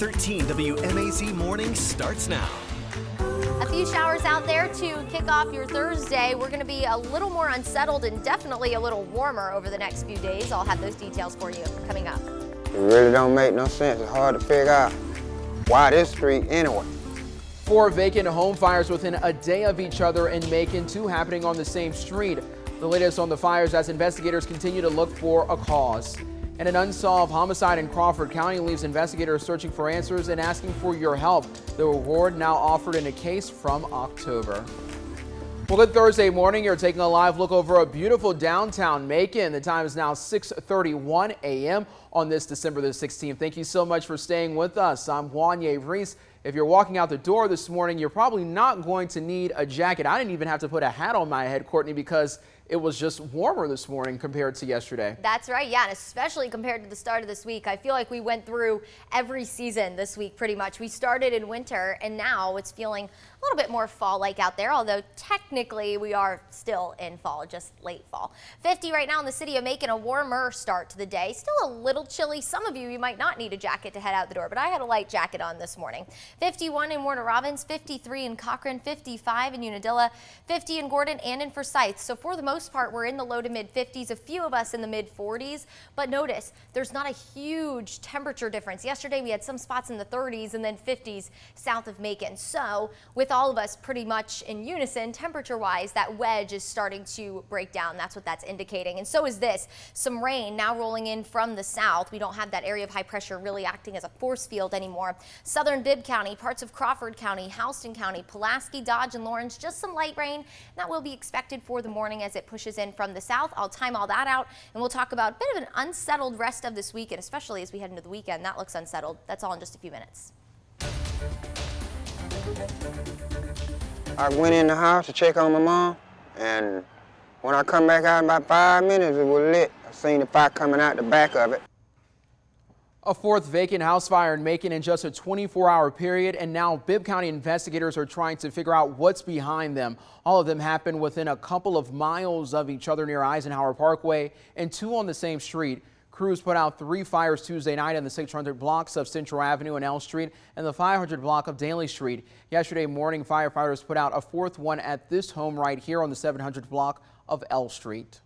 13 WMAZ Morning starts now. A few showers out there to kick off your Thursday. We're going to be a little more unsettled and definitely a little warmer over the next few days. I'll have those details for you coming up. It really don't make no sense. It's hard to figure out why this street anyway. 4 vacant home fires within a day of each other in Macon, 2 happening on the same street. The latest on the fires as investigators continue to look for a cause. And an unsolved homicide in Crawford County leaves investigators searching for answers and asking for your help. The reward now offered in a case from October. Well, good Thursday morning. You're taking a live look over a beautiful downtown Macon. The time is now 6:31 a.m. on this December the 16th. Thank you so much for staying with us. I'm Wanye Reese. If you're walking out the door this morning, you're probably not going to need a jacket. I didn't even have to put a hat on my head, Courtney, because it was just warmer this morning compared to yesterday. That's right, yeah, and especially compared to the start of this week. I feel like we went through every season this week pretty much. We started in winter and now it's feeling a little bit more fall-like out there, although technically we are still in fall, just late fall. 50 right now in the city of Macon, a warmer start to the day. Still a little chilly. Some of you might not need a jacket to head out the door, but I had a light jacket on this morning. 51 in Warner Robins, 53 in Cochrane, 55 in Unadilla, 50 in Gordon and in Forsyth. So for the most part, we're in the low to mid 50s, a few of us in the mid 40s, but notice there's not a huge temperature difference. Yesterday we had some spots in the 30s and then 50s south of Macon. So with all of us pretty much in unison temperature wise, that wedge is starting to break down. That's what that's indicating. And so is this. Some rain now rolling in from the south. We don't have that area of high pressure really acting as a force field anymore. Southern Bibb County, parts of Crawford County, Houston County, Pulaski, Dodge, and Lawrence, just some light rain. That will be expected for the morning as it pushes in from the south. I'll time all that out and we'll talk about a bit of an unsettled rest of this week, and especially as we head into the weekend. That looks unsettled. That's all in just a few minutes. I went in the house to check on my mom, and when I come back out in about 5 minutes, it was lit. I seen the fire coming out the back of it. A 4th vacant house fire in Macon in just a 24-hour period, and now Bibb County investigators are trying to figure out what's behind them. All of them happened within a couple of miles of each other near Eisenhower Parkway and 2 on the same street. Crews put out 3 fires Tuesday night in the 600 blocks of Central Avenue and L Street and the 500 block of Daly Street. Yesterday morning, firefighters put out a 4th one at this home right here on the 700 block of L Street.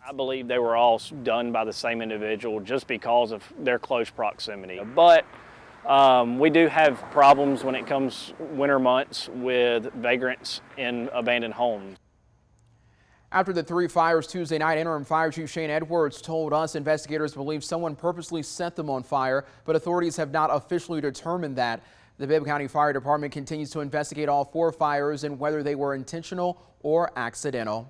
I believe they were all done by the same individual just because of their close proximity. But we do have problems when it comes winter months with vagrants in abandoned homes. After the 3 fires Tuesday night, Interim Fire Chief Shane Edwards told us investigators believe someone purposely set them on fire, but authorities have not officially determined that. The Bibb County Fire Department continues to investigate all 4 fires and whether they were intentional or accidental.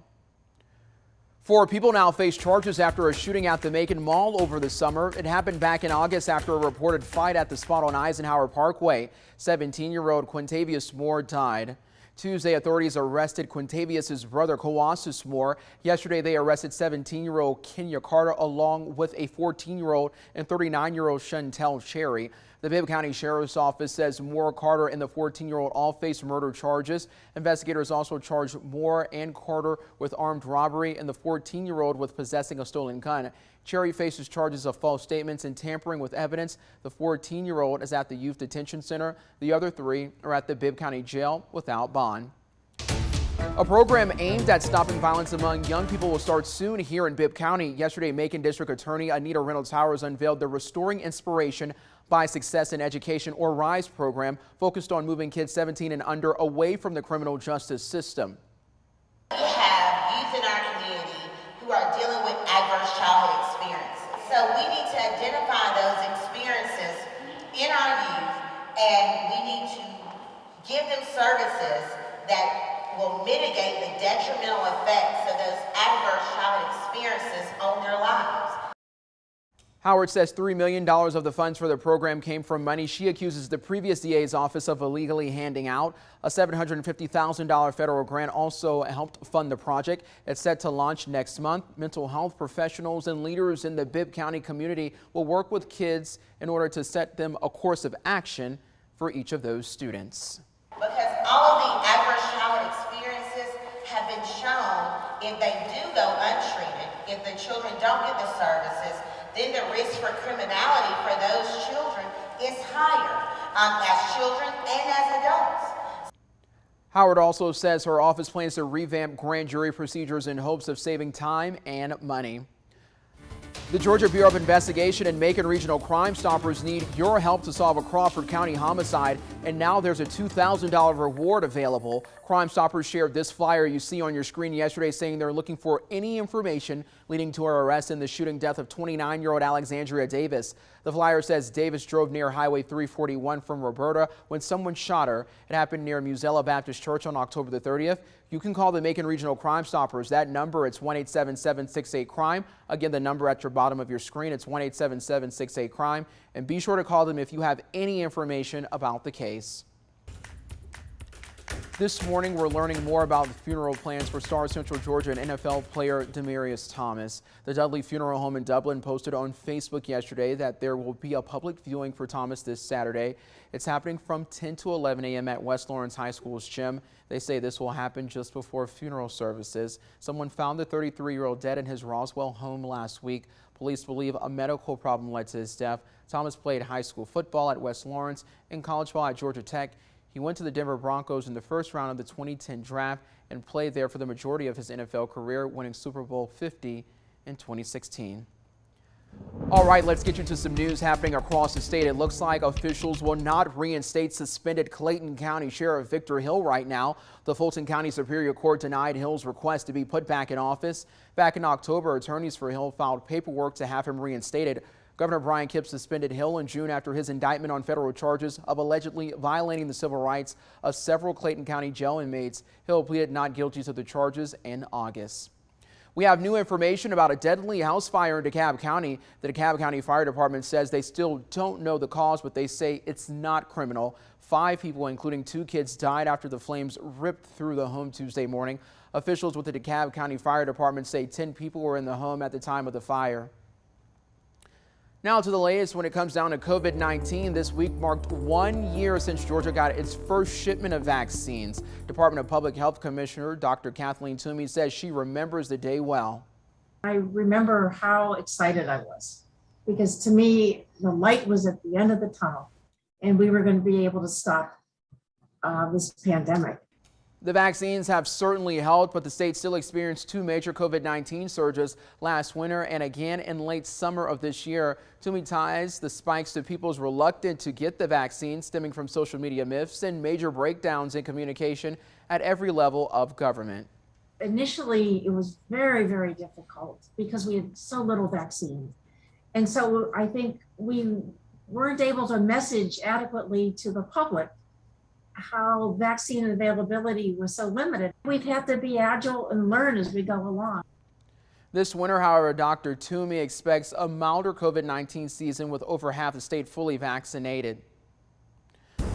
4 people now face charges after a shooting at the Macon Mall over the summer. It happened back in August after a reported fight at the spot on Eisenhower Parkway. 17-year-old Quintavious Moore died. Tuesday, authorities arrested Quintavious' brother, Kawasis Moore. Yesterday, they arrested 17-year-old Kenya Carter along with a 14-year-old and 39-year-old Chantel Cherry. The Bibb County Sheriff's Office says Moore, Carter, and the 14-year-old all face murder charges. Investigators also charged Moore and Carter with armed robbery and the 14-year-old with possessing a stolen gun. Cherry faces charges of false statements and tampering with evidence. The 14-year-old is at the Youth Detention Center. The other 3 are at the Bibb County Jail without bond. A program aimed at stopping violence among young people will start soon here in Bibb County. Yesterday, Macon District Attorney Anita Reynolds Towers unveiled the Restoring Inspiration by Success in Education, or RISE program, focused on moving kids 17 and under away from the criminal justice system. We have youth in our community who are dealing with adverse childhood experiences. So we need to identify those experiences in our youth, and we need to give them services that will mitigate the detrimental effects of those adverse childhood experiences on their lives. Howard says $3 million of the funds for the program came from money she accuses the previous DA's office of illegally handing out. A $750,000 federal grant also helped fund the project. It's set to launch next month. Mental health professionals and leaders in the Bibb County community will work with kids in order to set them a course of action for each of those students. Because all of the adverse childhood experiences have been shown, if they do go untreated, if the children don't get the services, then the risk for criminality for those children is higher. as children and as adults. Howard also says her office plans to revamp grand jury procedures in hopes of saving time and money. The Georgia Bureau of Investigation and Macon Regional Crimestoppers need your help to solve a Crawford County homicide, and now there's a $2,000 reward available. Crimestoppers shared this flyer you see on your screen yesterday saying they're looking for any information leading to her arrest in the shooting death of 29-year-old Alexandria Davis. The flyer says Davis drove near Highway 341 from Roberta when someone shot her. It happened near Musella Baptist Church on October the 30th. You can call the Macon Regional Crimestoppers. That number, it's 1-877-68-CRIME. Again, the number at your bottom of your screen, it's 1-877-68-CRIME. And be sure to call them if you have any information about the case. This morning, we're learning more about the funeral plans for Star Central Georgia and NFL player Demaryius Thomas. The Dudley Funeral Home in Dublin posted on Facebook yesterday that there will be a public viewing for Thomas this Saturday. It's happening from 10 to 11 a.m. at West Lawrence High School's gym. They say this will happen just before funeral services. Someone found the 33-year-old dead in his Roswell home last week. Police believe a medical problem led to his death. Thomas played high school football at West Lawrence and college ball at Georgia Tech. He went to the Denver Broncos in the first round of the 2010 draft and played there for the majority of his NFL career, winning Super Bowl 50 in 2016. All right, let's get you to some news happening across the state. It looks like officials will not reinstate suspended Clayton County Sheriff Victor Hill right now. The Fulton County Superior Court denied Hill's request to be put back in office. Back in October, attorneys for Hill filed paperwork to have him reinstated. Governor Brian Kemp suspended Hill in June after his indictment on federal charges of allegedly violating the civil rights of several Clayton County jail inmates. Hill pleaded not guilty to the charges in August. We have new information about a deadly house fire in DeKalb County. The DeKalb County Fire Department says they still don't know the cause, but they say it's not criminal. 5 people, including 2 kids, died after the flames ripped through the home Tuesday morning. Officials with the DeKalb County Fire Department say 10 people were in the home at the time of the fire. Now to the latest when it comes down to COVID-19. This week marked 1 year since Georgia got its first shipment of vaccines. Department of Public Health Commissioner Dr. Kathleen Toomey says she remembers the day well. I remember how excited I was because to me, the light was at the end of the tunnel and we were going to be able to stop this pandemic. The vaccines have certainly helped, but the state still experienced 2 major COVID-19 surges last winter and again in late summer of this year. Toomey ties the spikes to people's reluctance to get the vaccine, stemming from social media myths and major breakdowns in communication at every level of government. Initially, it was very, very difficult because we had so little vaccine. And so I think we weren't able to message adequately to the public how vaccine availability was so limited. We've had to be agile and learn as we go along. This winter, however, Dr. Toomey expects a milder COVID-19 season with over half the state fully vaccinated.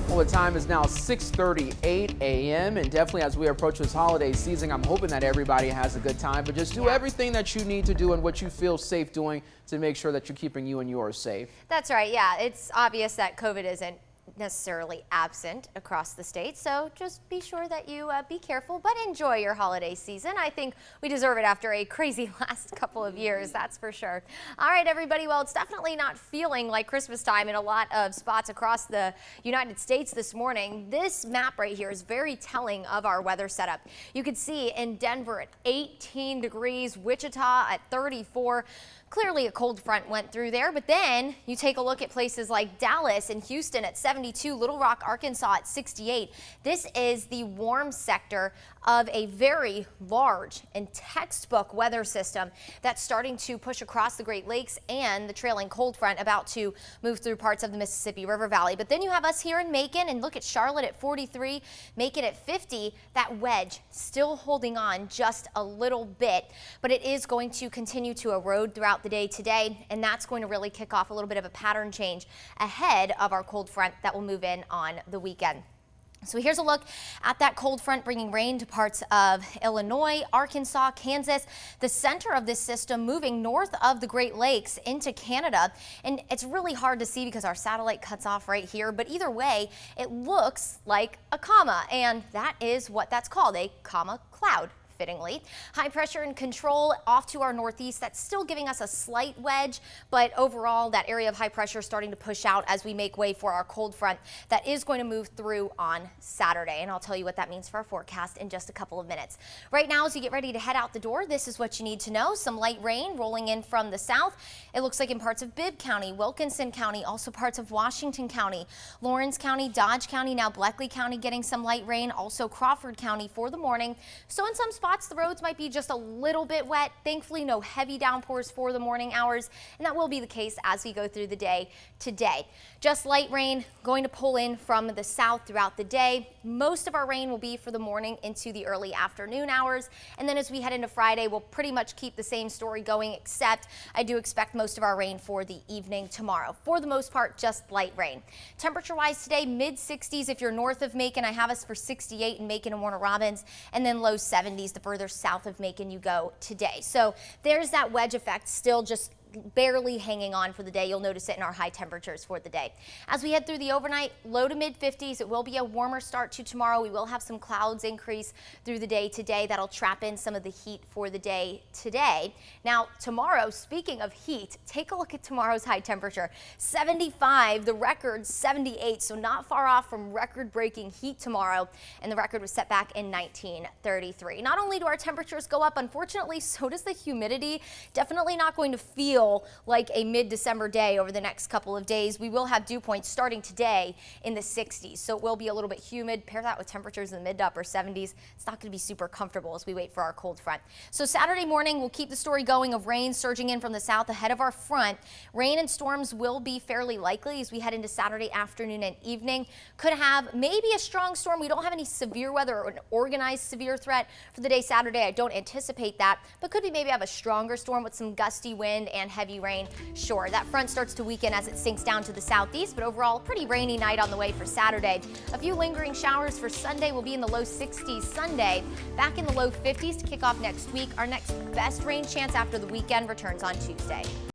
Well, the time is now 6:38 a.m. and definitely as we approach this holiday season, I'm hoping that everybody has a good time, but just do everything that you need to do and what you feel safe doing to make sure that you're keeping you and yours safe. That's right. Yeah, it's obvious that COVID isn't necessarily absent across the state, so just be sure that you be careful, but enjoy your holiday season. I think we deserve it after a crazy last couple of years, that's for sure. All right, everybody, well, it's definitely not feeling like Christmas time in a lot of spots across the United States this morning. This map right here is very telling of our weather setup. You can see in Denver at 18 degrees, Wichita at 34. Clearly a cold front went through there, but then you take a look at places like Dallas and Houston at 72, Little Rock, Arkansas at 68. This is the warm sector of a very large and textbook weather system that's starting to push across the Great Lakes and the trailing cold front about to move through parts of the Mississippi River Valley. But then you have us here in Macon, and look at Charlotte at 43, Macon at 50. That wedge still holding on just a little bit, but it is going to continue to erode throughout the day today, and that's going to really kick off a little bit of a pattern change ahead of our cold front that will move in on the weekend. So here's a look at that cold front bringing rain to parts of Illinois, Arkansas, Kansas. The center of this system moving north of the Great Lakes into Canada. And it's really hard to see because our satellite cuts off right here. But either way, it looks like a comma. And that is what that's called, a comma cloud fittingly. High pressure and control off to our northeast. That's still giving us a slight wedge, but overall that area of high pressure is starting to push out as we make way for our cold front that is going to move through on Saturday. And I'll tell you what that means for our forecast in just a couple of minutes. Right now, as you get ready to head out the door, this is what you need to know. Some light rain rolling in from the south. It looks like in parts of Bibb County, Wilkinson County, also parts of Washington County, Lawrence County, Dodge County, now Bleckley County getting some light rain, also Crawford County for the morning. So in some spots, the roads might be just a little bit wet. Thankfully, no heavy downpours for the morning hours, and that will be the case as we go through the day today. Just light rain going to pull in from the south throughout the day. Most of our rain will be for the morning into the early afternoon hours, and then as we head into Friday, we'll pretty much keep the same story going, except I do expect most of our rain for the evening tomorrow. For the most part, just light rain. Temperature-wise today, mid-60s if you're north of Macon. I have us for 68 in Macon and Warner Robins, and then low 70s the further south of Macon you go today. So there's that wedge effect still just barely hanging on for the day. You'll notice it in our high temperatures for the day. As we head through the overnight, low to mid 50s. It will be a warmer start to tomorrow. We will have some clouds increase through the day today. That'll trap in some of the heat for the day today. Now tomorrow, speaking of heat, take a look at tomorrow's high temperature. 75, the record 78, so not far off from record-breaking heat tomorrow, and the record was set back in 1933. Not only do our temperatures go up, unfortunately, so does the humidity. Definitely not going to feel like a mid-December day over the next couple of days. We will have dew points starting today in the 60s, so it will be a little bit humid. Pair that with temperatures in the mid to upper 70s. It's not going to be super comfortable as we wait for our cold front. So Saturday morning, we'll keep the story going of rain surging in from the south ahead of our front. Rain and storms will be fairly likely as we head into Saturday afternoon and evening. Could have maybe a strong storm. We don't have any severe weather or an organized severe threat for the day Saturday. I don't anticipate that, but could we maybe have a stronger storm with some gusty wind and heavy rain? Sure, that front starts to weaken as it sinks down to the southeast, but overall, pretty rainy night on the way for Saturday. A few lingering showers for Sunday. Will be in the low 60s Sunday, back in the low 50s to kick off next week. Our next best rain chance after the weekend returns on Tuesday.